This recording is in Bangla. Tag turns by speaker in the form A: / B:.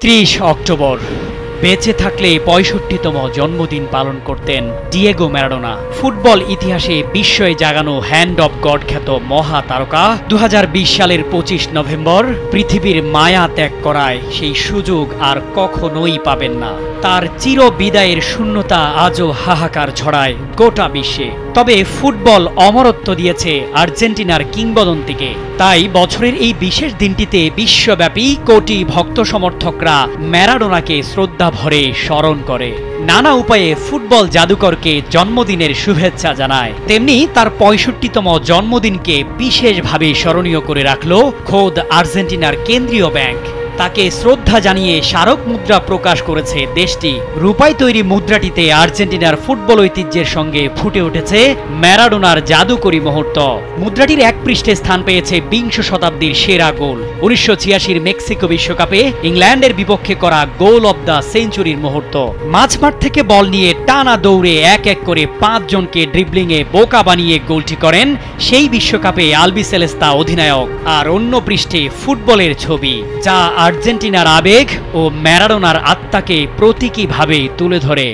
A: 30 অক্টোবর বেঁচে থাকলে ৬৫তম জন্মদিন পালন করতেন ডিয়েগো ম্যারাডোনা। ফুটবল ইতিহাসে বিস্ময় জাগানো হ্যান্ড অব গড খ্যাত মহা তারকা ২০২০ সালের ২৫ নভেম্বর পৃথিবীর মায়া ত্যাগ করায় সেই সুযোগ আর কখনোই পাবেন না। তার চির বিদায়ের শূন্যতা আজও হাহাকার ছড়ায় গোটা বিশ্বে। তবে ফুটবল অমরত্ব দিয়েছে আর্জেন্টিনার কিংবদন্তিকে। তাই বছরের এই বিশেষ দিনটিতে বিশ্বব্যাপী কোটি ভক্ত সমর্থকরা ম্যারাডোনাকে শ্রদ্ধা ভরে স্মরণ করে। নানা উপায়ে ফুটবল জাদুকরকে জন্মদিনের শুভেচ্ছা জানায়। তেমনি তার ৬৫তম জন্মদিনকে বিশেষভাবে স্মরণীয় করে রাখল খোদ আর্জেন্টিনার কেন্দ্রীয় ব্যাংক। তাকে শ্রদ্ধা জানিয়ে স্মারক মুদ্রা প্রকাশ করেছে দেশটি। রূপায় তৈরি মুদ্রাটিতে আর্জেন্টিনার ফুটবল ঐতিহ্যের সঙ্গে ফুটে উঠেছে ম্যারাডোনার জাদুকরী মুহূর্ত। মুদ্রাটির এক পৃষ্ঠে স্থান পেয়েছে বিংশ শতাব্দীর সেরা গোল, ১৯৮৬ মেক্সিকো বিশ্বকাপে ইংল্যান্ডের বিপক্ষে করা গোল অব দ্য সেঞ্চুরির মুহূর্ত। মাঝমাঠ থেকে বল নিয়ে টানা দৌড়ে এক এক করে ৫ জনকে ড্রিবলিংয়ে বোকা বানিয়ে গোলটি করেন সেই বিশ্বকাপে আলবিসেলেস্তা অধিনায়ক। আর অন্য পৃষ্ঠে ফুটবলের ছবি, যা আর্জেন্টিনার আবেগ ও ম্যারাডোনার আত্মাকে প্রতীকীভাবে তুলে ধরে।